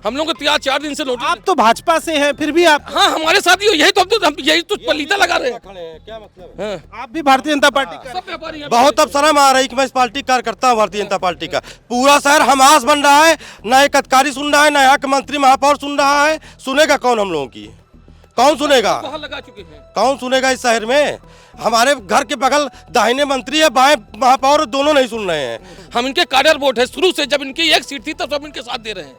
हम लोग को 4 दिन से नोटिस। आप तो भाजपा से हैं, फिर भी आप। हाँ, हमारे साथ ही यही तो हम यही तो पलीता लगा रहे हैं। क्या मतलब? हाँ। आप भी भारतीय जनता पार्टी का। सब व्यापारी हैं। बहुत अब शर्म आ रही कि मैं इस पार्टी का कार्यकर्ता हूँ, भारतीय जनता पार्टी का। पूरा शहर हमास बन रहा है, ना एक अधिकारी सुन रहा है, ना यहाँ के मंत्री महापौर सुन रहा है। सुनेगा कौन हम लोगों की? कौन सुनेगा? बाहर लगा चुके हैं। कौन सुनेगा इस शहर में? हमारे घर के बगल दाहिने मंत्री है, बाएं महापौर, दोनों नहीं सुन रहे हैं। हम इनके काडर वोट है शुरू से, जब इनकी एक सीट थी तब हम इनके साथ दे रहे हैं,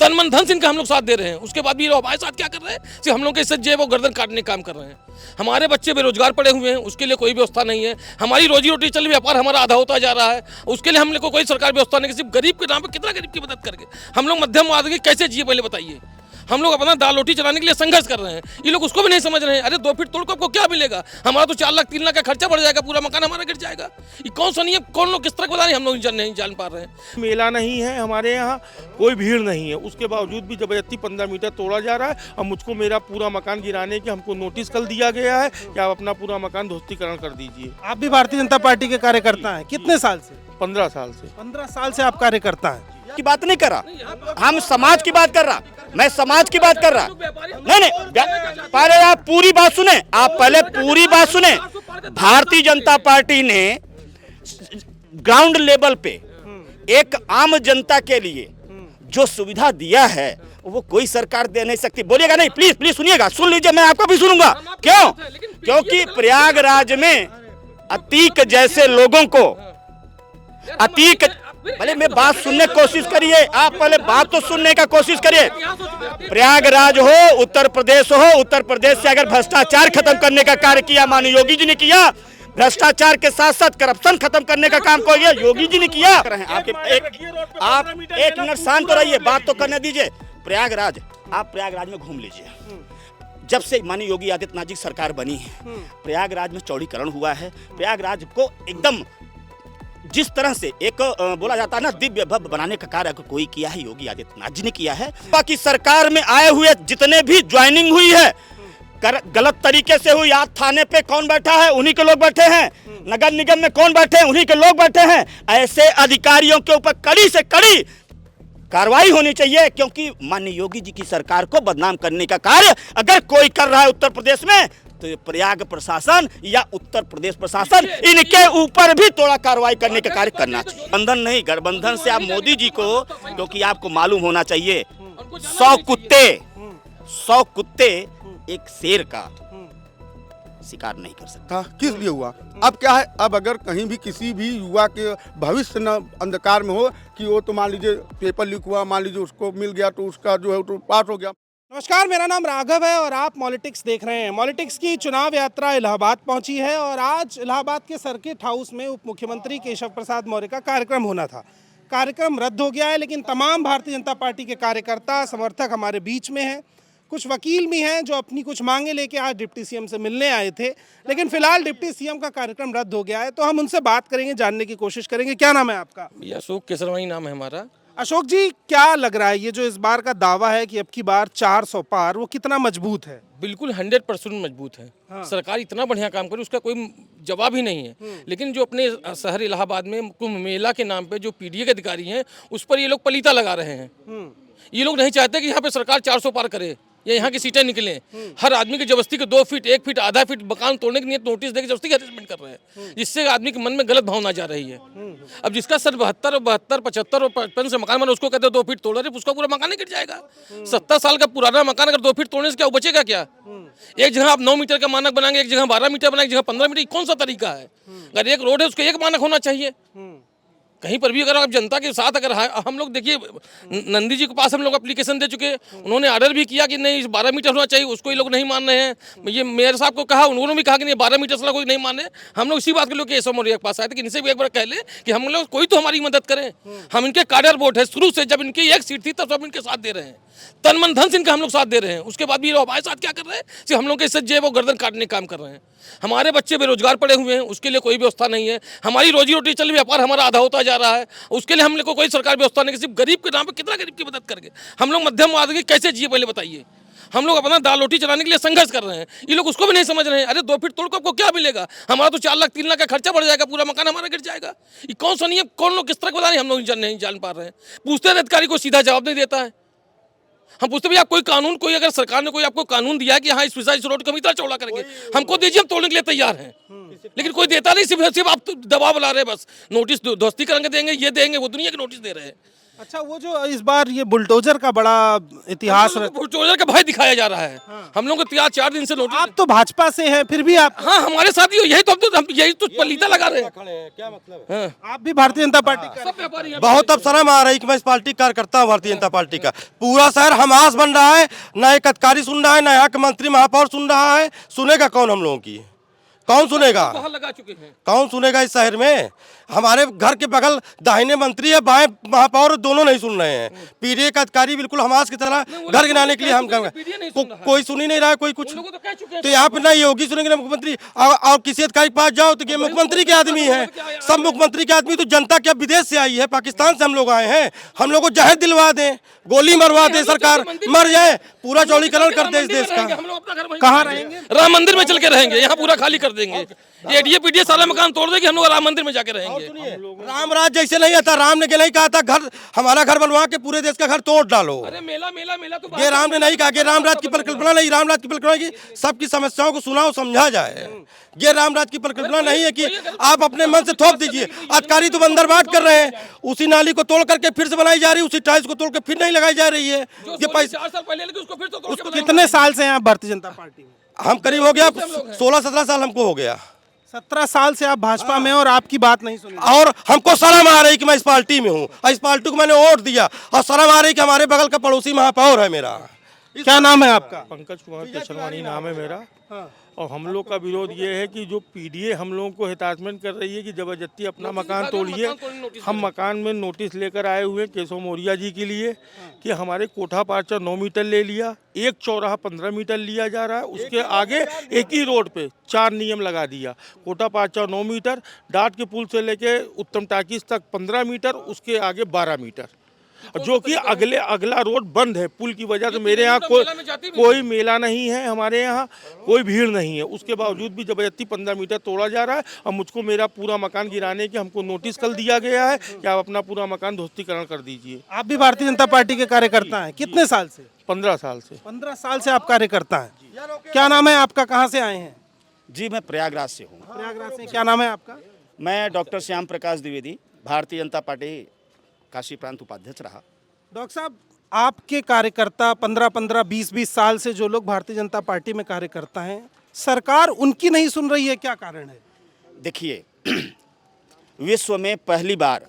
तन मन धन से इनका हम लोग साथ दे रहे हैं। उसके बाद भी लोग हमारे साथ क्या कर रहे हैं? सिर्फ हम लोग के इज्जत जेब और गर्दन काटने का काम कर रहे हैं। हमारे बच्चे बेरोजगार पड़े हुए हैं, उसके लिए कोई व्यवस्था नहीं है। हमारी रोजी रोटी चल, व्यापार हमारा आधा होता जा रहा है, उसके लिए हम लोग को कोई सरकार व्यवस्था नहीं। सिर्फ गरीब के नाम पर कितना गरीब की मदद करके हम लोग मध्यम वर्ग के कैसे जिए पहले बताइए। हम लोग अपना दाल रोटी चलाने के लिए संघर्ष कर रहे हैं, ये लोग उसको भी नहीं समझ रहे हैं। अरे 2 फीट तोड़ को आपको क्या मिलेगा? हमारा तो 4 लाख 3 लाख का खर्चा बढ़ जाएगा, पूरा मकान हमारा गिर जाएगा। ये कौन सा नियम, कौन लोग किस तरह बता रहे हैं, हम लोग नहीं जान पा रहे हैं। मेला नहीं है हमारे यहाँ, कोई भीड़ नहीं है, उसके बावजूद भी जबरदस्ती 15 मीटर तोड़ा जा रहा है। और मुझको मेरा पूरा मकान गिराने के हमको नोटिस कल दिया गया है कि आप अपना पूरा मकान ध्वस्तीकरण कर दीजिए। आप भी भारतीय जनता पार्टी के कार्यकर्ता हैं, कितने साल से? 15 साल से। 15 साल से आप कार्यकर्ता हैं। की बात नहीं कर रहा, हम समाज की बात कर रहा, मैं समाज की बात कर रहा। नहीं, पहले आप पूरी बात सुने, आप पहले पूरी बात सुने। भारतीय जनता पार्टी ने ग्राउंड लेवल पे एक आम जनता के लिए जो सुविधा दिया है वो कोई सरकार दे नहीं सकती। बोलिएगा नहीं, प्लीज प्लीज सुनिएगा, सुन लीजिए, मैं आपको भी सुनूंगा। क्यों? क्योंकि प्रयागराज में अतीक जैसे लोगों को, अतीक, पहले मैं बात सुनने की कोशिश करिए, आप पहले बात तो सुनने का कोशिश करिए। प्रयागराज हो, उत्तर प्रदेश हो, उत्तर प्रदेश से अगर भ्रष्टाचार खत्म करने का कार्य किया माननीय योगी जी ने किया, भ्रष्टाचार के साथ साथ करप्शन खत्म करने का काम को योगी जी ने किया। आप एक मिनट शांत रहिए, बात तो करने दीजिए। प्रयागराज, आप प्रयागराज में घूम लीजिए। जब से माननीय योगी आदित्यनाथ जी सरकार बनी है, प्रयागराज में चौड़ीकरण हुआ है। प्रयागराज को एकदम जिस तरह से एक बोला जाता है ना, दिव्य भव्य बनाने का कार्य कोई किया है, योगी आदित्यनाथ जी ने किया है। बाकी सरकार में आए हुए जितने भी ज्वाइनिंग हुई है, गलत तरीके से हुई। आज थाने पे कौन बैठा है? उन्हीं के लोग बैठे हैं। नगर निगम में कौन बैठे हैं? उन्हीं के लोग बैठे हैं। ऐसे अधिकारियों के ऊपर कड़ी से कड़ी कार्रवाई होनी चाहिए, क्योंकि माननीय योगी जी की सरकार को बदनाम करने का कार्य अगर कोई कर रहा है उत्तर प्रदेश में, तो प्रयाग प्रशासन या उत्तर प्रदेश प्रशासन इनके ऊपर भी थोड़ा कार्रवाई करने का कार्य करना चाहिए। बंधन नहीं, गठबंधन से आप मोदी जी को, क्योंकि आपको मालूम होना चाहिए 100 कुत्ते एक शेर का शिकार नहीं कर सकता। किस लिए हुआ? अब क्या है, अब अगर कहीं भी किसी भी युवा के भविष्य न अंधकार में हो कि वो तो मान लीजिए पेपर लीक हुआ, मान लीजिए उसको मिल गया तो उसका जो है तो पास हो गया। नमस्कार, मेरा नाम राघव है और आप पॉलिटिक्स देख रहे हैं। पॉलिटिक्स की चुनाव यात्रा इलाहाबाद पहुंची है और आज इलाहाबाद के सर्किट हाउस में उप मुख्यमंत्री केशव प्रसाद मौर्य का कार्यक्रम होना था। कार्यक्रम रद्द हो गया है, लेकिन तमाम भारतीय जनता पार्टी के कार्यकर्ता समर्थक हमारे बीच में हैं। कुछ वकील भी हैं जो अपनी कुछ मांगे लेके आज डिप्टी सीएम से मिलने आए थे, लेकिन फिलहाल डिप्टी सीएम का कार्यक्रम रद्द हो गया है, तो हम उनसे बात करेंगे, जानने की कोशिश करेंगे। क्या नाम है आपका? अशोक केसरवानी नाम है हमारा। अशोक जी, क्या लग रहा है ये जो इस बार का दावा है कि अब की बार 400 पार, वो कितना मजबूत है? बिल्कुल 100% मजबूत है। हाँ। सरकार इतना बढ़िया काम करे, उसका कोई जवाब ही नहीं है। लेकिन जो अपने शहर इलाहाबाद में कुंभ मेला के नाम पे जो पीडीए के अधिकारी हैं, उस पर ये लोग पलीता लगा रहे हैं। ये लोग नहीं चाहते कि यहाँ पे सरकार 400 पार करे या यहाँ की सीटें निकलें। हर आदमी की जबरदस्ती के 2 फीट 1 फीट आधा फीट मकान तोड़ने की नियत नोटिस देकर जबरदस्ती हैरेसमेंट कर रहे हैं, जिससे आदमी के मन में गलत भावना जा रही है। अब जिसका सर 72 और 75 और 55 से मकान बना, उसको कहते हैं 2 फीट तोड़ रहे, उसका पूरा मकान नहीं गिर जाएगा। 70 साल का पुराना मकान अगर 2 फीट तोड़ने से क्या बचेगा? क्या एक जगह आप 9 मीटर का मानक बनाएंगे, एक जगह 12 मीटर बनाएंगे, एक जगह 15 मीटर, कौन सा तरीका है? अगर एक रोड है उसको एक मानक होना चाहिए। कहीं पर भी अगर आप जनता के साथ अगर हम लोग देखिए, नंदी जी के पास हम लोग एप्लीकेशन दे चुके, उन्होंने ऑर्डर भी किया कि नहीं 12 मीटर होना चाहिए, उसको ये लोग नहीं मान रहे हैं। ये मेयर साहब को कहा, उन्होंने भी कहा कि नहीं 12 मीटर से कोई नहीं मान रहे। हम लोग इसी बात के लोग केशव मौर्य के पास आए थे कि इनसे भी एक बार कह ले कि हम लोग कोई तो हमारी मदद करें। हम इनके काडर वोट है शुरू से, जब इनकी एक सीट थी तब हम इनके साथ दे रहे हैं, तन मन धन से इनका हम लोग साथ दे रहे हैं। उसके बाद भी हमारे साथ क्या कर रहे हैं? सिर्फ हम लोग के इज्जत जेब और गर्दन काटने का काम कर रहे हैं। हमारे बच्चे बेरोजगार पड़े हुए हैं, उसके लिए कोई व्यवस्था नहीं है। हमारी रोजी रोटी चल, व्यापार हमारा आधा होता जा रहा है, उसके लिए हम लोग को कोई सरकार व्यवस्था नहीं। सिर्फ गरीब के नाम पर कितना गरीब की मदद करके हम लोग मध्यम वर्ग के कैसे जिए पहले बताइए। हम लोग अपना दाल रोटी चलाने के लिए संघर्ष कर रहे हैं, ये लोग उसको भी नहीं समझ रहे हैं। अरे 2 फीट तोड़ को आपको क्या मिलेगा? हमारा तो 4 लाख 3 लाख का खर्चा बढ़ जाएगा, पूरा मकान हमारा गिर जाएगा। ये कौन सा नियम, कौन लोग किस तरह बता रहे हैं, हम लोग नहीं जान पा रहे हैं। पूछते हैं अधिकारी को सीधा जवाब नहीं देता है। हम पूछते भैया कोई कानून, कोई अगर सरकार ने कोई आपको कानून दिया है कि हाँ इस विषय इस रोड को हम इतना चौड़ा करेंगे, हमको दीजिए, हम तोड़ने के लिए तैयार हैं। लेकिन कोई देता नहीं, सिर्फ आप तो दबाव बना रहे हैं, बस नोटिस दोस्तीकरण देंगे, ये देंगे, वो दुनिया के नोटिस दे रहे हैं। अच्छा, वो जो इस बार ये बुलडोजर का बड़ा इतिहास बुलडोजर का भय दिखाया जा रहा है। हम लोग को 4 दिन से नोटिस। आप तो भाजपा से हैं, फिर भी आप हाँ हमारे साथ ही हो, यही तो हम यही तो पलीता लगा रहे हैं। क्या मतलब आप भी भारतीय जनता पार्टी का। सब व्यापारी हैं। बहुत अब शर्म आ रही है कि मैं इस पार्टी का कार्यकर्ता हूँ भारतीय जनता पार्टी का। पूरा शहर हमास बन रहा है, ना एक अधिकारी सुन रहा है, ना यहाँ के मंत्री महापौर सुन रहा है। सुनेगा कौन हम लोगों की? कौन सुनेगा? बाहर लगा चुके हैं। कौन सुनेगा इस शहर में? हमारे घर के बगल दाहिने मंत्री है, बाएं महापौर, दोनों नहीं सुन रहे हैं। पीडीए का अधिकारी बिल्कुल हमास की तरह घर गिराने के लिए हम कोई सुन ही नहीं रहा है, कोई कुछ। तो यहाँ पे ना योगी सुनेंगे ना मुख्यमंत्री, और किसी अधिकारी के पास जाओ तो ये मुख्यमंत्री के आदमी है, सब मुख्यमंत्री के आदमी। तो जनता क्या विदेश से आई है, पाकिस्तान से हम लोग आए हैं? हम लोग को जहर दिलवा दें, गोली मरवा दे, सरकार मर जाए, पूरा चौड़ीकरण कर दे इस देश का। कहाँ रहेंगे? राम मंदिर में चल के रहेंगे, यहाँ पूरा खाली कर देंगे। एडीए पीडीए सारा मकान तोड़ देंगे, हम लोग राम मंदिर में जाके रहेंगे। राम राज जैसे नहीं आता, राम ने नहीं कहा था घर, हमारा घर बनवा के पूरे देश का घर तोड़ डालो। अरे मेला मेला मेला तो ये राम ने नहीं कहा कि रामराज की परिकल्पना नहीं, रामराज की परिकल्पना की सबकी समस्याओं को सुनाओ, समझा जाए। ये रामराज की परिकल्पना नहीं है कि आप अपने मन से थोप दीजिए। अधिकारी तो बंदर बाट कर रहे हैं, उसी नाली को तोड़ करके फिर से बनाई जा रही है, उसी टाइल्स को तोड़ के फिर नहीं लगाई जा रही है। ये पैसे 4 साल पहले लगे, उसको फिर तो उसको कितने साल से हैं आप भारतीय जनता पार्टी में? हम करीब हो गया 16-17 साल हमको हो गया। 17 साल से आप भाजपा में और आपकी बात नहीं सुनी। और हमको शर्म आ रही कि मैं इस पार्टी में हूँ, इस पार्टी को मैंने वोट दिया, और शर्म आ रही कि हमारे बगल का पड़ोसी महापौर है मेरा। क्या नाम है आपका? पंकज कुमार केसरवानी नाम है मेरा। और हम लोग का विरोध ये है कि जो पीडीए हम लोगों को हिरासमेंट कर रही है कि जबरदस्ती अपना मकान तोड़िए। हम मकान में नोटिस लेकर आए हुए केशव मौर्य जी के लिए कि हमारे कोठा पार्चा 9 मीटर ले लिया, एक चौराहा 15 मीटर लिया जा रहा है, उसके आगे एक ही रोड पे 4 नियम लगा दिया। कोठा पार्चा 9 मीटर, डाट के पुल से लेके उत्तम टाकिस तक 15 मीटर, उसके आगे 12 मीटर, जो कि अगला रोड बंद है पुल की वजह से। मेरे यहाँ कोई मेला नहीं है, हमारे यहाँ कोई भीड़ नहीं है, उसके बावजूद भी जबरदस्ती 15 मीटर तोड़ा जा रहा है। और मुझको मेरा पूरा मकान गिराने की हमको नोटिस कल दिया गया है कि आप अपना पूरा मकान ध्वस्तीकरण कर दीजिए। आप भी भारतीय जनता पार्टी के कार्यकर्ता हैं, कितने साल से? 15 साल से। 15 साल से आप कार्यकर्ता हैं। क्या नाम है आपका, कहाँ से आए हैं? जी मैं प्रयागराज से हूँ। प्रयागराज से। क्या नाम है आपका? मैं डॉक्टर श्याम प्रकाश द्विवेदी, भारतीय जनता पार्टी काशी प्रांत उपाध्यक्ष रहा। डॉक्टर साहब, आपके कार्यकर्ता 15-15, 20-20 साल से जो लोग भारतीय जनता पार्टी में कार्यकर्ता हैं, सरकार उनकी नहीं सुन रही है, क्या कारण है? देखिए, विश्व में पहली बार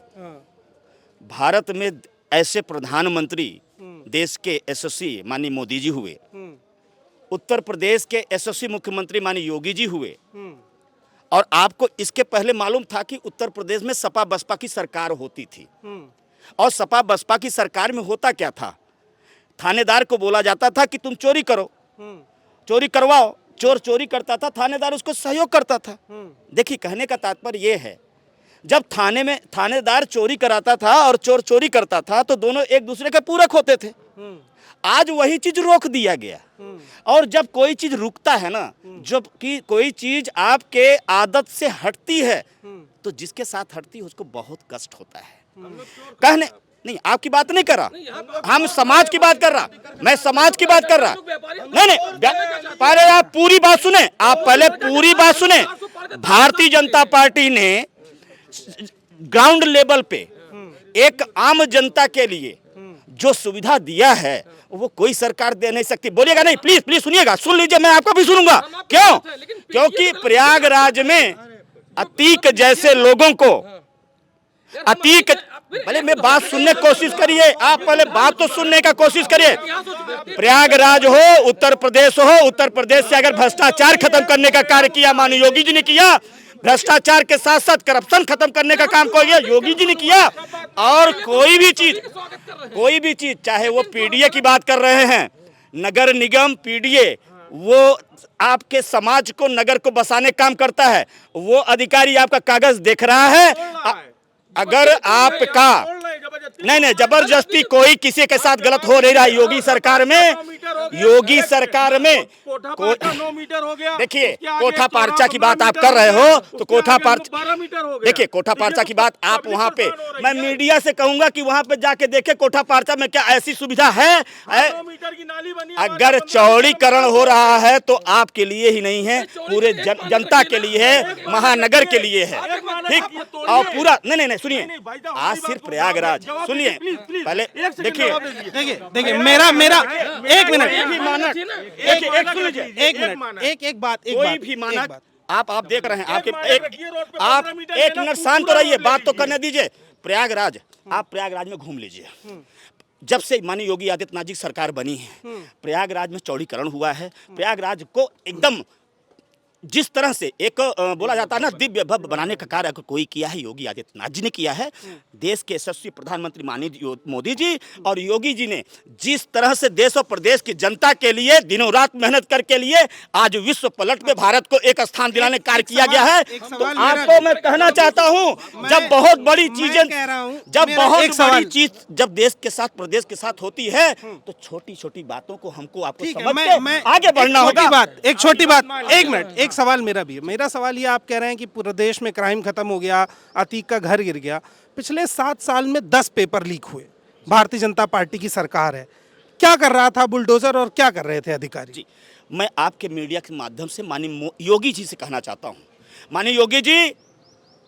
भारत में ऐसे प्रधानमंत्री देश के यशस्वी माननीय मोदी जी हुए, उत्तर प्रदेश के यशस्वी मुख्यमंत्री माननीय योगी जी हुए। और आपको इसके पहले मालूम था कि उत्तर प्रदेश में सपा बसपा की सरकार होती थी, और सपा बसपा की सरकार में होता क्या था? थानेदार को बोला जाता था कि तुम चोरी करो, चोरी करवाओ, चोर चोरी करता था, थानेदार उसको सहयोग करता था। देखिए, कहने का तात्पर्य ये है, जब थाने में थानेदार चोरी कराता था और चोर चोरी करता था तो दोनों एक दूसरे के पूरक होते थे। आज वही चीज रोक दिया गया। और जब कोई चीज रुकता है ना, जब कि कोई चीज आपके आदत से हटती है, तो जिसके साथ हटती है उसको बहुत कष्ट होता है। कहने नहीं, आपकी बात नहीं कर रहा, हम समाज की बात कर रहा, मैं समाज की बात कर रहा। नहीं, पहले आप पूरी बात सुने, आप पहले पूरी बात सुने। भारतीय जनता पार्टी ने ग्राउंड लेवल पे एक आम जनता के लिए जो सुविधा दिया है वो कोई सरकार दे नहीं सकती। बोलिएगा नहीं, प्लीज प्लीज सुनिएगा, सुन लीजिए, मैं आपको भी सुनूंगा। क्यों? क्योंकि प्रयागराज में अतीक जैसे लोगों को, अतीक, पहले मैं बात सुनने की कोशिश करिए, आप पहले बात तो सुनने का कोशिश करिए। प्रयागराज हो, उत्तर प्रदेश हो, उत्तर प्रदेश से अगर भ्रष्टाचार खत्म करने का कार्य किया माननीय योगी जी ने किया, भ्रष्टाचार के साथ साथ करप्शन खत्म करने का काम को योगी जी ने किया। और कोई भी चीज चाहे वो पीडीए की बात कर रहे हैं, नगर निगम पीडीए, वो आपके समाज को, नगर को बसाने काम करता है। वो अधिकारी आपका कागज देख रहा है, अगर आपका नहीं जबरदस्ती कोई किसी के साथ गलत हो नहीं रहा है। योगी सरकार में कोठा 9 मीटर हो गया। देखिए कोठा पार्चा की बात आप कर रहे हो तो कोठा पार्चा 12 मीटर हो गया। देखिए कोठा पार्चा की बात आप वहां पे, मैं मीडिया से कहूंगा कि वहां पे जाके देखे कोठा पार्चा में क्या ऐसी सुविधा है। 9 मीटर की नाली बनी है। अगर चौड़ीकरण हो रहा है तो आपके लिए ही नहीं है, पूरे जनता के लिए है, महानगर के लिए है, ठीक। और पूरा नहीं सुनिए, आज सिर्फ प्रयागराज सुनिए पहले देखिए मेरा एक मिनट कोई भी मानक आप देख रहे हैं, आप एक मिनट शांत तो रहिए, बात तो करने दीजिए। प्रयागराज, आप प्रयागराज में घूम लीजिए। जब से माननीय योगी आदित्यनाथ जी सरकार बनी है, प्रयागराज में चौड़ीकरण हुआ है। प्रयागराज को एकदम जिस तरह से एक बोला जाता है ना दिव्य भव्य बनाने का कार्य अगर कोई किया है, योगी आदित्यनाथ जी ने किया है। देश के यशस्वी प्रधानमंत्री माननीय मोदी जी और योगी जी ने जिस तरह से देश और प्रदेश की जनता के लिए दिनों रात मेहनत करके लिए आज विश्व पलट में भारत को एक स्थान दिलाने कार्य किया गया है। तो आपको मैं कहना चाहता हूं, जब बहुत बड़ी चीजें, जब देश के साथ प्रदेश के साथ होती है तो छोटी छोटी बातों को हमको आपको समझ के आगे बढ़ना होगा। एक छोटी बात, एक मिनट, एक सवाल मेरा भी है। मेरा सवाल ये, आप कह रहे हैं कि पूरे देश में क्राइम खत्म हो गया, अतीक का घर गिर गया। पिछले 7 साल में 10 पेपर लीक हुए। भारतीय जनता पार्टी की सरकार है, क्या कर रहा था बुलडोजर और क्या कर रहे थे अधिकारी? जी, मैं आपके मीडिया के माध्यम से माननीय योगी जी से कहना चाहता हूं, माननीय योगी जी,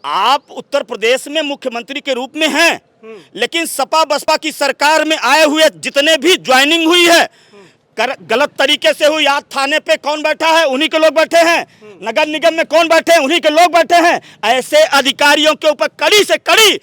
आप उत्तर प्रदेश में मुख्यमंत्री के रूप में हैं, लेकिन सपा बसपा की सरकार में आए हुए जितने भी ज्वाइनिंग हुई है गलत तरीके से हुई। आज थाने पे कौन बैठा है? उन्हीं के लोग बैठे हैं। नगर निगम में कौन बैठे हैं? उन्हीं के लोग बैठे हैं। ऐसे अधिकारियों के ऊपर कड़ी से कड़ी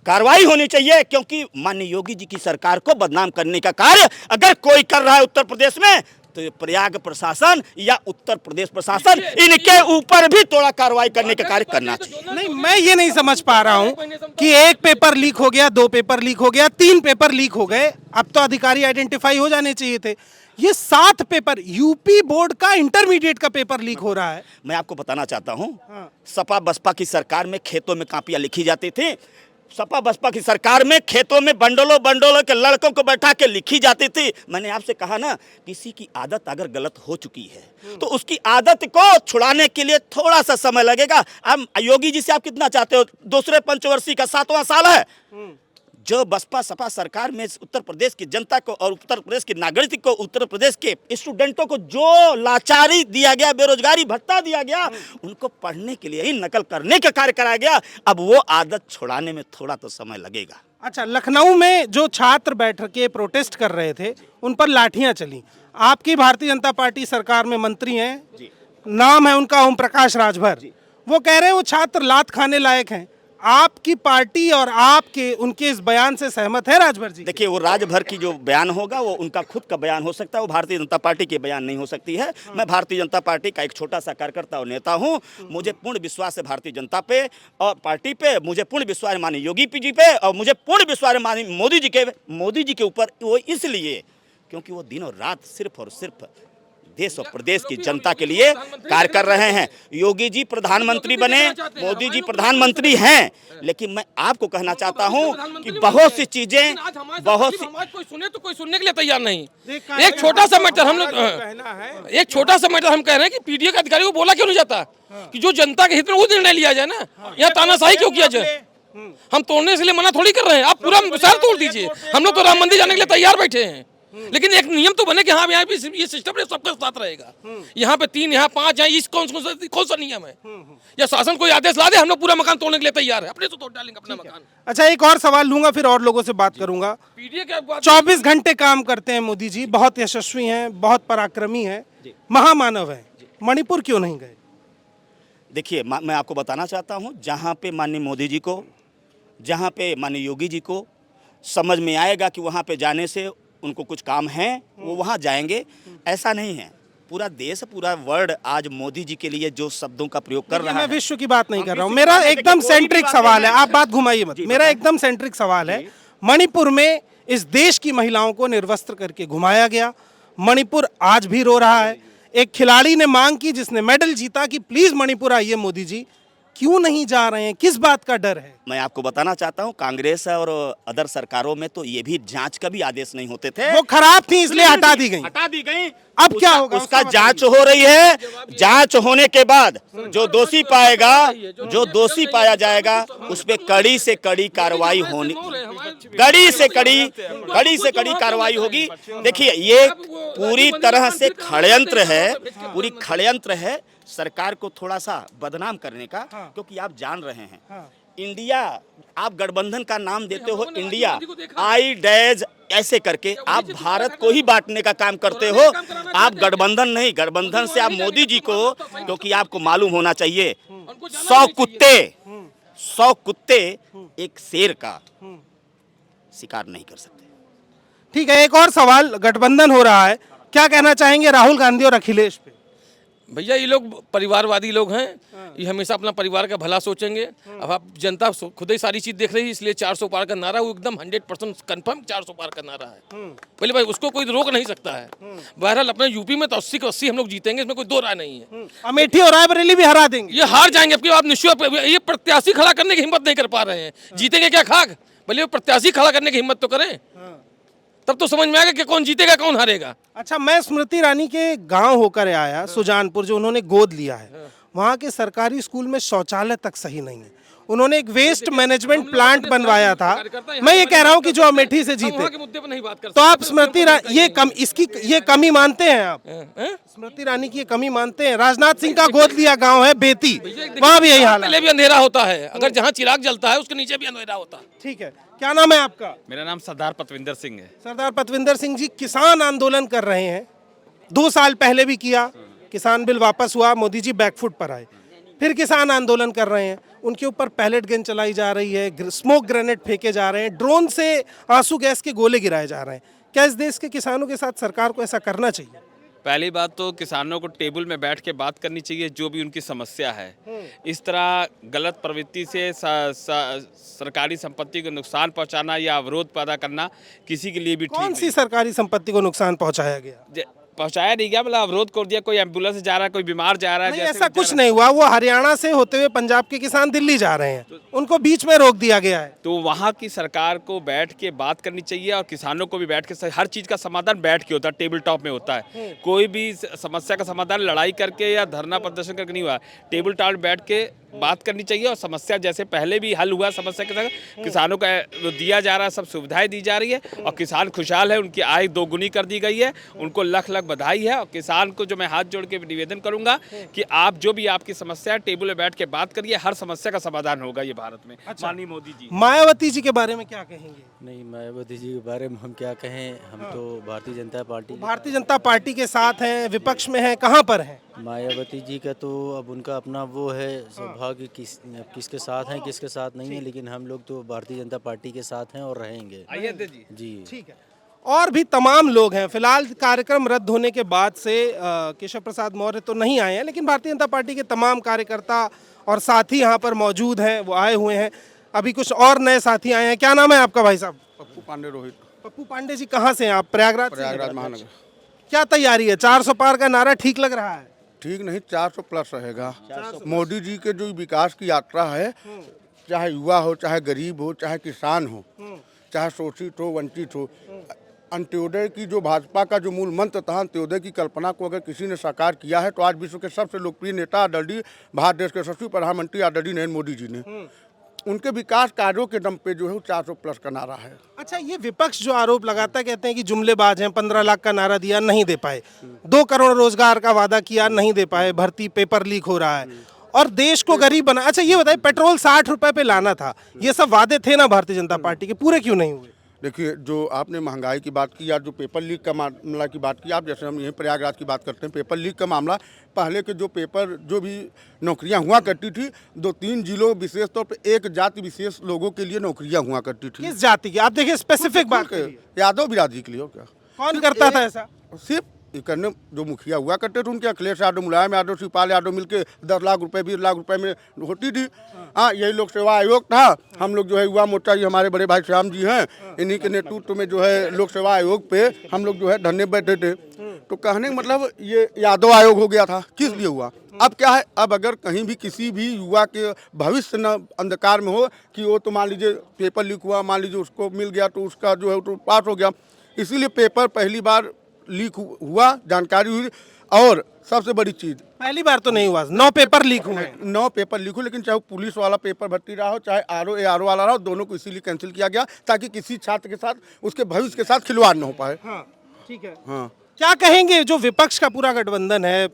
कार्रवाई होनी चाहिए, क्योंकि माननीय योगी जी की सरकार को बदनाम करने का कार्य अगर कोई कर रहा है उत्तर प्रदेश में तो प्रयाग प्रशासन या उत्तर प्रदेश प्रशासन इनके ऊपर भी थोड़ा कार्रवाई करने का कार्य करना चाहिए। नहीं, मैं ये नहीं समझ पा रहा हूं कि एक पेपर लीक हो गया, 2 पेपर लीक हो गया, 3 पेपर लीक हो गए, अब तो अधिकारी आइडेंटिफाई हो जाने चाहिए थे। ये 7 पेपर, यूपी बोर्ड का इंटरमीडिएट का पेपर लीक हो रहा है। मैं आपको बताना चाहता हूं, सपा बसपा की सरकार में खेतों में कापियां लिखी जाती थी। सपा बसपा की सरकार में खेतों में बंडलों के लड़कों को बैठा के लिखी जाती थी। मैंने आपसे कहा ना, किसी की आदत अगर गलत हो चुकी है तो उसकी आदत को छुड़ाने के लिए थोड़ा सा समय लगेगा। अब योगी जी से आप कितना चाहते हो? दूसरे पंचवर्षीय का 7वां साल है। जो बसपा सपा सरकार में उत्तर प्रदेश की जनता को और उत्तर प्रदेश के नागरिक को, उत्तर प्रदेश के स्टूडेंटों को जो लाचारी दिया गया, बेरोजगारी भत्ता दिया गया, उनको पढ़ने के लिए ही नकल करने का कार्य कराया गया। अब वो आदत छुड़ाने में थोड़ा तो समय लगेगा। अच्छा, लखनऊ में जो छात्र बैठ के प्रोटेस्ट कर रहे थे उन पर लाठियां चली। आपकी भारतीय जनता पार्टी सरकार में मंत्री हैं, नाम है उनका ओम प्रकाश राजभर, वो कह रहे हैं वो छात्र लात खाने लायक हैं। आपकी पार्टी और आपके उनके इस बयान से सहमत है राजभर जी? देखिए, वो राजभर की जो बयान होगा वो उनका खुद का बयान हो सकता है, वो भारतीय जनता पार्टी के बयान नहीं हो सकती है। मैं भारतीय जनता पार्टी का एक छोटा सा कार्यकर्ता और नेता हूं। मुझे पूर्ण विश्वास है भारतीय जनता पे और पार्टी पे, मुझे पूर्ण विश्वास है माननीय योगी जी पे, और मुझे पूर्ण विश्वास है माननीय मोदी जी के ऊपर। वो इसलिए क्योंकि वो दिनों रात सिर्फ और सिर्फ देश और प्रदेश की जनता के लिए कार्य कर रहे हैं। योगी जी प्रधानमंत्री बने, मोदी जी प्रधानमंत्री हैं, लेकिन मैं आपको कहना चाहता हूं कि बहुत सी चीजें, बहुत सी कोई सुने तो कोई सुनने के लिए तैयार नहीं। एक छोटा सा मैटर हम लोग, एक छोटा सा मैटर हम कह रहे हैं कि पीडीए के अधिकारी को बोला क्यों नहीं जाता कि जो जनता के हित में वो निर्णय लिया जाए ना, यहाँ तानाशाही क्यों किया जाए? हम तोड़ने से लिए मना थोड़ी कर रहे हैं, आप पूरा विचार तोड़ दीजिए। हम लोग तो राम मंदिर जाने के लिए तैयार बैठे हैं, लेकिन एक नियम तो बने कि हाँ यहाँ भी ये सिस्टम सबके साथ रहेगा। यहाँ पे 3, यहाँ 5, यहाँ इस कौन सा नियम है? या शासन कोई आदेश ला दे, हम लोग पूरा मकान तोड़ने के लिए तैयार है, अपने से तोड़ डालेंगे अपना मकान। अच्छा, एक और सवाल लूंगा, फिर और लोगों से बात करूंगा। 24 घंटे काम करते हैं मोदी जी, बहुत यशस्वी हैं, बहुत पराक्रमी हैं, महामानव हैं, मणिपुर क्यों नहीं गए? देखिए, मैं आपको बताना चाहता हूँ, जहाँ पे माननीय मोदी जी को, जहाँ पे माननीय योगी जी को समझ में आएगा कि वहाँ पे जाने से उनको कुछ काम है, वो वहाँ जाएंगे। ऐसा नहीं है, पूरा देश, पूरा वर्ल्ड आज मोदी जी के लिए जो शब्दों का प्रयोग कर रहा है। मैं विश्व की बात नहीं कर रहा हूँ, मेरा एकदम सेंट्रिक सवाल है, आप बात घुमाइए मत। मेरा एकदम सेंट्रिक सवाल है, मणिपुर में इस देश की महिलाओं को निर्वस्त्र करके घुमाया गया, मणिपुर आज भी रो रहा है। एक खिलाड़ी ने मांग की जिसने मेडल जीता कि प्लीज मणिपुर आइए मोदी जी, क्यों नहीं जा रहे हैं, किस बात का डर है? मैं आपको बताना चाहता हूँ, कांग्रेस और अदर सरकारों में तो ये भी जांच का भी आदेश नहीं होते थे। वो खराब थी इसलिए हटा दी गई। हटा दी गई। अब क्या होगा उसका जांच हो रही है। जांच होने के बाद जो दोषी पाएगा, जो दोषी पाया जाएगा, उस पे कड़ी से कड़ी कार्रवाई होनी, कड़ी से कड़ी कार्रवाई होगी। देखिए, ये पूरी तरह से षड्यंत्र है, पूरी षड्यंत्र है सरकार को थोड़ा सा बदनाम करने का। क्योंकि आप जान रहे हैं, इंडिया, आप गठबंधन का नाम देते हो इंडिया, आई डैज ऐसे करके आप भारत को ही बांटने का काम करते हो। आप गठबंधन नहीं, गठबंधन से आप मोदी जी को, क्योंकि आपको मालूम होना चाहिए 100 कुत्ते एक शेर का शिकार नहीं कर सकते। ठीक है, एक और सवाल, गठबंधन हो रहा है, क्या कहना चाहेंगे राहुल गांधी और अखिलेश पे? भैया ये लोग परिवारवादी लोग हैं, ये हमेशा अपना परिवार का भला सोचेंगे। अब आप जनता खुद ही सारी चीज देख रही है, इसलिए 400 पार का नारा वो एकदम 100% कंफर्म 400 पार का नारा है। पहले भाई उसको कोई रोक नहीं सकता है। बहरहाल अपने यूपी में तो 80 को 80 हम लोग जीतेंगे, इसमें कोई दो राय नहीं है। अमेठी और रायबरेली भी हरा देंगे। ये हार जाएंगे, अब आप निश्चय, ये प्रत्याशी खड़ा करने की हिम्मत नहीं कर पा रहे हैं। जीतेंगे क्या खाक, पहले प्रत्याशी खड़ा करने की हिम्मत तो करें, तब तो समझ में आएगा कि कौन जीतेगा कौन हारेगा। अच्छा, मैं स्मृति ईरानी के गांव होकर आया, सुजानपुर, जो उन्होंने गोद लिया है, वहाँ के सरकारी स्कूल में शौचालय तक सही नहीं है। उन्होंने एक वेस्ट मैनेजमेंट प्लांट बनवाया था। मैं ये कह रहा हूँ कि जो अमेठी से जीते, तो आप स्मृति ये कमी मानते हैं? आप स्मृति ईरानी की ये कमी मानते हैं? राजनाथ सिंह का गोद लिया गाँव है बेती, वहाँ भी यही हाल है। पहले भी अंधेरा होता है, अगर जहाँ चिराग जलता है उसके नीचे भी अंधेरा होता है। ठीक है, क्या नाम है आपका? मेरा नाम सरदार पतविंदर सिंह है। सरदार पतविंदर सिंह जी, किसान आंदोलन कर रहे हैं, 2 साल पहले भी किया, किसान बिल वापस हुआ, मोदी जी बैकफुट पर आए, फिर किसान आंदोलन कर रहे हैं। उनके ऊपर पैलेट गन चलाई जा रही है, स्मोक ग्रेनेड फेंके जा रहे हैं, ड्रोन से आंसू गैस के गोले गिराए जा रहे हैं। क्या इस देश के किसानों के साथ सरकार को ऐसा करना चाहिए? पहली बात तो किसानों को टेबल में बैठ के बात करनी चाहिए, जो भी उनकी समस्या है। इस तरह गलत प्रवृत्ति से सरकारी संपत्ति को नुकसान पहुंचाना या अवरोध पैदा करना किसी के लिए भी ठीक कौन सी सरकारी संपत्ति को नुकसान पहुंचाया गया? पहुंचाया नहीं गया, मतलब अवरोध कर दिया। कोई एम्बुलेंस जा रहा है, कोई बीमार जा रहा है, नहीं, ऐसा कुछ नहीं हुआ। वो हरियाणा से होते हुए पंजाब के किसान दिल्ली जा रहे हैं, उनको बीच में रोक दिया गया है। तो वहाँ की सरकार को बैठ के बात करनी चाहिए, और किसानों को भी बैठ के, हर चीज़ का समाधान बैठ के होता है, टेबल टॉप में होता है। कोई भी समस्या का समाधान लड़ाई करके या धरना प्रदर्शन करके नहीं हुआ, टेबल टॉप बैठ के बात करनी चाहिए। और समस्या जैसे पहले भी हल हुआ, समस्या के साथ किसानों का दिया जा रहा है, सब सुविधाएं दी जा रही है, और किसान खुशहाल है, उनकी आय दोगुनी कर दी गई है, उनको लख लख बधाई है। और किसान को जो मैं हाथ जोड़ के निवेदन करूंगा कि आप जो भी आपकी समस्या है, टेबल में बैठ के बात करिए, हर समस्या का समाधान होगा ये भारत में। माननीय मोदी जी। मायावती जी के बारे में क्या कहेंगे? नहीं, मायावती जी के बारे में हम क्या कहें, हम तो भारतीय जनता पार्टी के साथ हैं, विपक्ष में हैं, कहाँ पर हैं? मायावती जी का तो अब उनका अपना वो है सौभाग्य, किसके साथ हैं किसके साथ नहीं है, लेकिन हम लोग तो भारतीय जनता पार्टी के साथ हैं और रहेंगे जी। ठीक है, और भी तमाम लोग हैं। फिलहाल कार्यक्रम रद्द होने के बाद से केशव प्रसाद मौर्य तो नहीं आए हैं, लेकिन भारतीय जनता पार्टी के तमाम कार्यकर्ता और साथी यहाँ पर मौजूद हैं, वो आए हुए हैं। अभी कुछ और नए साथी आए हैं। क्या नाम है आपका भाई साहब? पप्पू पांडे रोहित। पप्पू पांडे जी, कहाँ से हैं आप? प्रयागराज महानगर। क्या तैयारी है? 400 पार का नारा ठीक लग रहा है? ठीक नहीं, 400 प्लस रहेगा। मोदी जी के जो विकास की यात्रा है, चाहे युवा हो, चाहे गरीब हो, चाहे किसान हो, चाहे शोषित हो, वंचित हो, अंत्योदय की जो भाजपा का जो मूल मंत्र था, अंत्योदय की कल्पना को अगर किसी ने साकार किया है, तो आज विश्व के सबसे लोकप्रिय नेता आदरणीय भारत देश के यशस्वी प्रधानमंत्री आदरणीय नरेंद्र मोदी जी ने, उनके विकास कार्यों के दम पे जो है 400 प्लस का नारा है। अच्छा, ये विपक्ष जो आरोप लगाता है, कहते हैं कि जुमलेबाज हैं, 15 लाख का नारा दिया, नहीं दे पाए, 2 करोड़ रोजगार का वादा किया, नहीं दे पाए, भर्ती पेपर लीक हो रहा है, और देश को गरीब बना। अच्छा, ये बताइए, पेट्रोल 60 रुपए पे लाना था, ये सब वादे थे ना भारतीय जनता पार्टी के, पूरे क्यों नहीं हुए? देखिए, जो आपने महंगाई की बात की या जो पेपर लीक का मामला की बात की, आप जैसे हम यहीं प्रयागराज की बात करते हैं, पेपर लीक का मामला, पहले के जो पेपर जो भी नौकरियां हुआ करती थी, 2-3 जिलों विशेष तौर पे एक जाति विशेष लोगों के लिए नौकरियां हुआ करती थी। किस जाति की? आप देखिए स्पेसिफिक बात, यादव बिरादरी के लिए। क्या कौन करता था ऐसा? सिर्फ ये करने जो मुखिया हुआ करते थे उनके, अखिलेश यादव, मुलायम यादव, शिवपाल यादव मिलके 10 लाख रुपए 20 लाख रुपए में होती थी। हाँ, यही लोक सेवा आयोग था। हम लोग जो है युवा मोर्चा, जी हमारे बड़े भाई श्याम जी हैं, इन्हीं के नेतृत्व में जो है लोक सेवा आयोग पे हम लोग जो है धरने बैठे थे। तो कहने का मतलब ये यादव आयोग हो गया था, किस लिए हुआ? अब क्या है, अब अगर कहीं भी किसी भी युवा के भविष्य न अंधकार में हो कि वो तो मान लीजिए पेपर लीक हुआ, मान लीजिए उसको मिल गया तो उसका जो है तो पास हो गया, इसीलिए पेपर पहली बार लीक हुआ, जानकारी हुई। और सबसे बड़ी चीज़, पहली बार तो नहीं हुआ, 9 पेपर लीक हुए हैं। 9 पेपर लीक हुए, लेकिन चाहे पुलिस वाला पेपर भर्ती रहा हो, चाहे आरओ वाला रहा हो, दोनों को इसीलिए कैंसिल किया गया ताकि किसी छात्र के साथ, उसके भविष्य के साथ खिलवाड़ न हो पाए। हाँ, ठीक है। हाँ, क्या कहेंगे जो विपक्ष का पूरा गठबंधन है,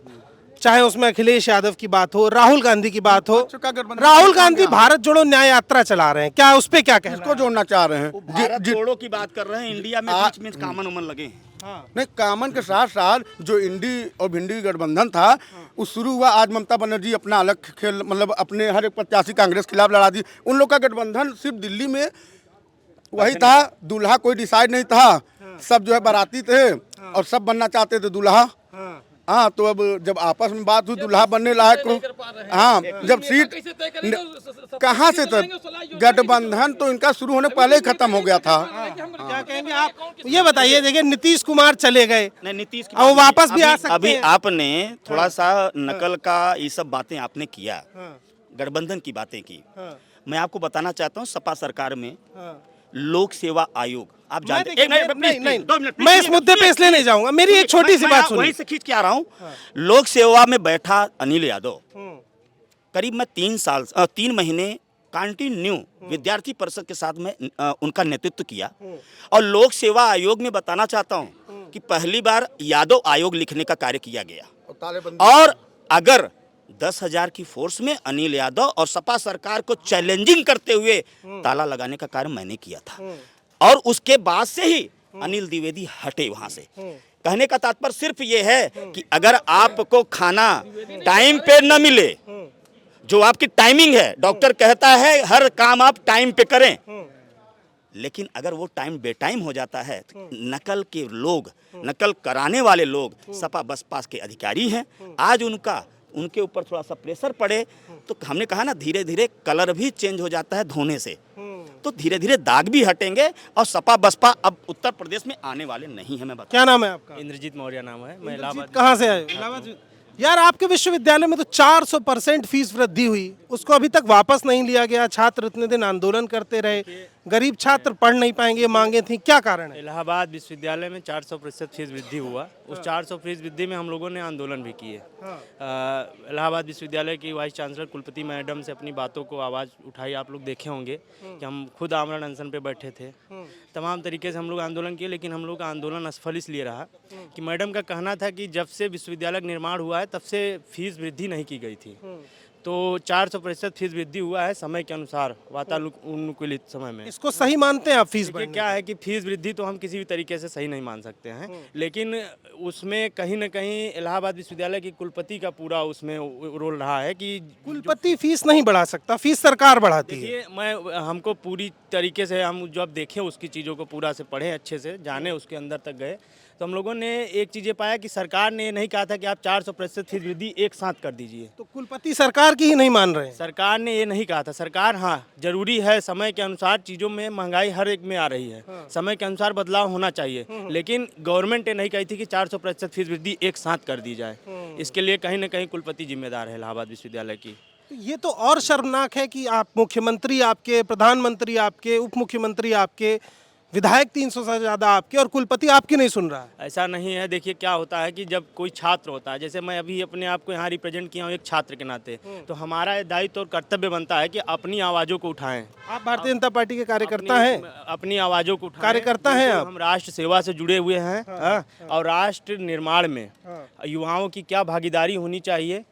चाहे उसमें अखिलेश यादव की बात हो, राहुल गांधी की बात हो, का गठबंधन राहुल गांधी भारत जोड़ो न्याय यात्रा चला रहे हैं, क्या उस पे क्या कहना किसको जोड़ना चाह रहे हैं? भारत जोड़ो की बात कर रहे हैं, इंडिया में बीच में कामन उमन लगे हैं। नहीं, कामन के साथ साथ जो इंडी और भिंडी गठबंधन था वो शुरू हुआ। आज ममता बनर्जी अपना अलग खेल, मतलब अपने हर एक प्रत्याशी कांग्रेस खिलाफ लड़ा दी। उन लोग का गठबंधन सिर्फ दिल्ली में वही था, दूल्हा कोई डिसाइड नहीं था, सब जो है बाराती थे और सब बनना चाहते थे दूल्हा। हाँ, तो अब जब आपस में बात हुई दूल्हा बनने लायक हो, हाँ, जब सीट कहाँ से तब गठबंधन तो इनका शुरू होने पहले ही खत्म हो गया था। क्या कहेंगे आप? ये बताइए, देखिए नीतीश कुमार चले गए, नहीं, नीतीश अब वो वापस भी आ सकते अभी हैं। आपने थोड़ा सा नकल का ये सब बातें आपने किया, गठबंधन की बातें की। मैं आपको बताना चाहता हूँ, सपा सरकार में लोक सेवा आयोग आप जानते हैं। मैं इस मुद्दे पे इसलिए नहीं जाऊंगा, मेरी एक छोटी सी बात वहीं सुनिए। से खींच के आ रहा हूँ। लोक सेवा में बैठा अनिल यादव, करीब मैं 3 महीने कंटिन्यू विद्यार्थी परिषद के साथ में उनका नेतृत्व किया। और लोक सेवा आयोग में बताना चाहता हूँ कि पहली बार यादव आयोग लिखने का कार्य किया गया। और अगर 10,000 की फोर्स में अनिल यादव और सपा सरकार को चैलेंजिंग करते हुए ताला लगाने का कार्य मैंने किया था। और उसके बाद से ही अनिल द्विवेदी हटे वहां से। कहने का तात्पर्य सिर्फ ये है कि अगर आपको खाना टाइम पे न मिले, जो आपकी टाइमिंग है, डॉक्टर कहता है हर काम आप टाइम पे करें, लेकिन अगर वो टाइम बेटाइम हो जाता है तो नकल के लोग, नकल कराने वाले लोग सपा बसपा के अधिकारी हैं। आज उनके ऊपर थोड़ा सा प्रेशर पड़े तो हमने कहा ना, धीरे धीरे कलर भी चेंज हो जाता है धोने से, तो धीरे धीरे दाग भी हटेंगे और सपा बसपा अब उत्तर प्रदेश में आने वाले नहीं है। मैं बता, क्या नाम है आपका? इंद्रजीत मौर्य नाम है, मैं इलाहाबाद। कहाँ से आए? इलाहाबाद। यार, आपके विश्वविद्यालय में तो 400% फीस वृद्धि हुई, उसको अभी तक वापस नहीं लिया गया। छात्र इतने दिन आंदोलन करते रहे, गरीब छात्र पढ़ नहीं पाएंगे, मांगे थी, क्या कारण है? इलाहाबाद विश्वविद्यालय में 400% फीस वृद्धि हुआ। उस 400% वृद्धि में हम लोगों ने आंदोलन भी किए। इलाहाबाद विश्वविद्यालय की वाइस चांसलर कुलपति मैडम से अपनी बातों को आवाज़ उठाई। आप लोग देखे होंगे कि हम खुद आमरण अनशन पे बैठे थे, तमाम तरीके से हम लोग आंदोलन किए, लेकिन हम लोग का आंदोलन असफल इसलिए रहा कि मैडम का कहना था कि जब से विश्वविद्यालय का निर्माण हुआ है तब से फीस वृद्धि नहीं की गई थी। तो 400% फीस वृद्धि हुआ है समय के अनुसार, वातानुकूलित समय में। इसको सही मानते हैं आप? फीस देखिए क्या है कि फीस वृद्धि तो हम किसी भी तरीके से सही नहीं मान सकते हैं, लेकिन उसमें कहीं ना कहीं इलाहाबाद विश्वविद्यालय की कुलपति का पूरा उसमें रोल रहा है कि कुलपति फीस नहीं बढ़ा सकता, फीस सरकार बढ़ाती है। देखिए, हमको पूरी तरीके से हम जब देखें उसकी चीज़ों को पूरा से पढ़ें, अच्छे से जाने, उसके अंदर तक गए, तो हम लोगों ने एक चीज़ पाया कि सरकार ने नहीं कहा था कि आप 400% फीस वृद्धि एक साथ कर दीजिए। तो कुलपति सरकार की ही नहीं मान रहे हैं। सरकार ने ये नहीं कहा था। सरकार, हाँ, जरूरी है, समय के अनुसार चीज़ों में महंगाई हर एक में आ रही है, समय के अनुसार बदलाव होना चाहिए, लेकिन गवर्नमेंट ने नहीं कही थी कि 400% फीस वृद्धि एक साथ कर दी जाए। इसके लिए कहीं ना कहीं कुलपति जिम्मेदार है इलाहाबाद विश्वविद्यालय की। ये तो और शर्मनाक है कि आप मुख्यमंत्री आपके, प्रधानमंत्री आपके, उप मुख्यमंत्री आपके, विधायक 300 से ज़्यादा आपके, और कुलपति आपकी नहीं सुन रहा है। ऐसा नहीं है। देखिए क्या होता है कि जब कोई छात्र होता है, जैसे मैं अभी अपने आप को यहाँ रिप्रेजेंट किया हूँ एक छात्र के नाते, तो हमारा दायित्व और कर्तव्य बनता है कि अपनी आवाज़ों को उठाएं। आप भारतीय जनता पार्टी के कार्यकर्ता हैं? अपनी आवाज़ों को उठाएं। कार्यकर्ता हैं आप? हम राष्ट्र सेवा से जुड़े हुए हैं। और राष्ट्र निर्माण में युवाओं की क्या भागीदारी होनी चाहिए,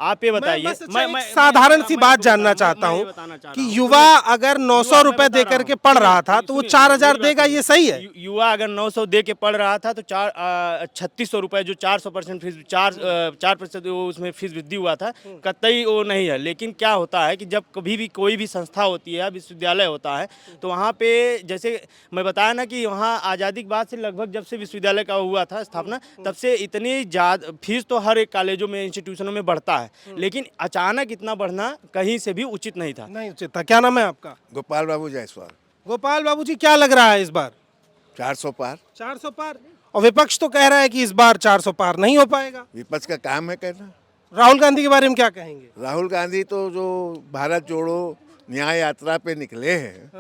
आप ये बताइए। मैं साधारण सी बात जानना चाहता हूँ कि युवा अगर 900 रुपए दे करके पढ़ रहा था तो वो 4,000 देगा, ये सही है? युवा अगर 900 दे के पढ़ रहा था तो 3600 रुपए जो 400% फीस 4% उसमें फीस वृद्धि हुआ था, कतई वो नहीं है। लेकिन क्या होता है कि जब कभी भी कोई भी संस्था होती है, विश्वविद्यालय होता है, तो वहाँ पे जैसे मैं बताया ना कि वहाँ आज़ादी के बाद से लगभग जब से विश्वविद्यालय का हुआ था स्थापना, तब से इतनी ज़्यादा फीस तो हर एक कॉलेजों में, इंस्टीट्यूशनों में बढ़ता है, लेकिन अचानक इतना बढ़ना कहीं से भी उचित नहीं था। नहीं उचित था। क्या नाम है आपका? गोपाल बाबू जायसवाल। गोपाल बाबू जी, क्या लग रहा है इस बार? 400 पार। 400 पार। और विपक्ष तो कह रहा है कि इस बार 400 पार नहीं हो पाएगा। विपक्ष का काम है कहना। राहुल गांधी के बारे में क्या कहेंगे? राहुल गांधी तो जो भारत जोड़ो न्याय यात्रा पे निकले हैं,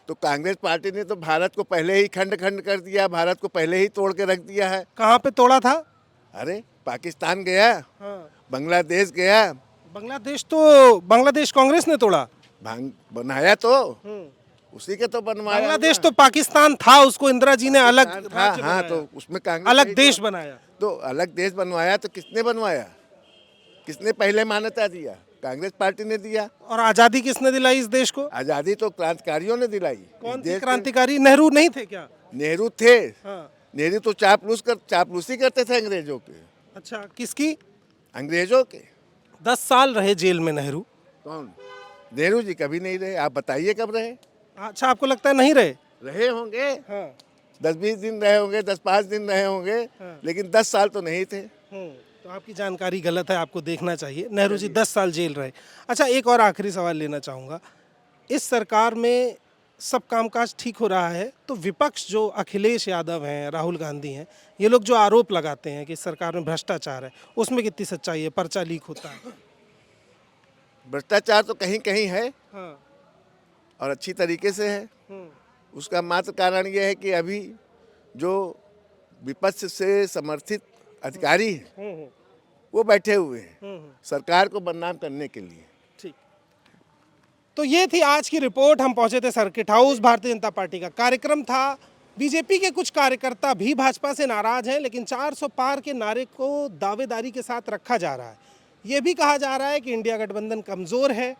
तो कांग्रेस पार्टी ने तो भारत को पहले ही खंड खंड कर दिया, भारत को पहले ही तोड़ के रख दिया है। कहाँ पे तोड़ा था? अरे पाकिस्तान गया, बांग्लादेश गया। बांग्लादेश कांग्रेस ने तोड़ा, बनाया तो उसी के तो बनवाया। बांग्लादेश तो पाकिस्तान था, उसको इंदिरा जी ने अलग था, हाँ, तो उसमें कांग्रेस अलग देश बनाया। तो अलग देश बनवाया तो किसने बनवाया? किसने पहले मान्यता दिया? कांग्रेस पार्टी ने दिया। और आजादी किसने दिलाई इस देश को? आजादी तो क्रांतिकारियों ने दिलाई। कौन थे क्रांतिकारी? नेहरू नहीं थे क्या? नेहरू थे। हाँ। नेहरू तो चापलूसी करते थे अंग्रेजों के। अच्छा, किसकी? अंग्रेजों के। 10 साल रहे जेल में नेहरू। कौन? नेहरू जी कभी नहीं रहे। आप बताइए कब रहे? अच्छा, आपको लगता है नहीं रहे? रहे होंगे। हाँ। 10-20 दिन रहे होंगे, 10-5 दिन रहे होंगे, लेकिन 10 साल तो नहीं थे। तो आपकी जानकारी गलत है, आपको देखना चाहिए। नेहरू जी 10 साल जेल रहे। अच्छा, एक और आखिरी सवाल लेना चाहूँगा। इस सरकार में सब कामकाज ठीक हो रहा है, तो विपक्ष जो अखिलेश यादव हैं, राहुल गांधी हैं, ये लोग जो आरोप लगाते हैं कि इस सरकार में भ्रष्टाचार है, उसमें कितनी सच्चाई है? पर्चा लीक होता है। भ्रष्टाचार तो कहीं कहीं है, हाँ। और अच्छी तरीके से है। उसका मात्र कारण यह है कि अभी जो विपक्ष से समर्थित अधिकारी हैं, वो बैठे हुए हैं सरकार को बदनाम करने के लिए। ठीक। तो ये थी आज की रिपोर्ट। हम पहुंचे थे circuit house, Bharatiya Janata party का कार्यक्रम था। बीजेपी के कुछ कार्यकर्ता भी भाजपा से नाराज हैं, लेकिन 400 पार के नारे को दावेदारी के साथ रखा जा रहा है। ये भी कहा जा रहा है कि इंडिया गठबंधन कमज़ोर है,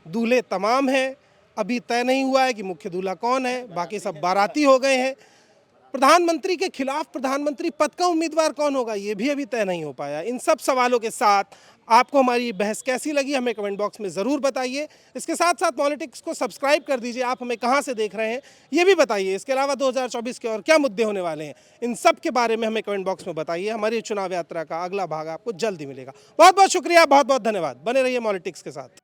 दूल्हे तमाम हैं, अभी तय नहीं हुआ है कि मुख्य दूल्हा कौन है, बाकी सब बाराती हो गए हैं। प्रधानमंत्री के खिलाफ प्रधानमंत्री पद का उम्मीदवार कौन होगा, ये भी अभी तय नहीं हो पाया। इन सब सवालों के साथ आपको हमारी बहस कैसी लगी, हमें कमेंट बॉक्स में ज़रूर बताइए। इसके साथ साथ पॉलिटिक्स को सब्सक्राइब कर दीजिए। आप हमें कहां से देख रहे हैं ये भी बताइए। इसके अलावा 2024 के और क्या मुद्दे होने वाले हैं, इन सब के बारे में हमें कमेंट बॉक्स में बताइए। हमारी चुनाव यात्रा का अगला भाग आपको जल्दी मिलेगा। बहुत बहुत शुक्रिया, बहुत बहुत धन्यवाद। बने रहिए पॉलिटिक्स के साथ।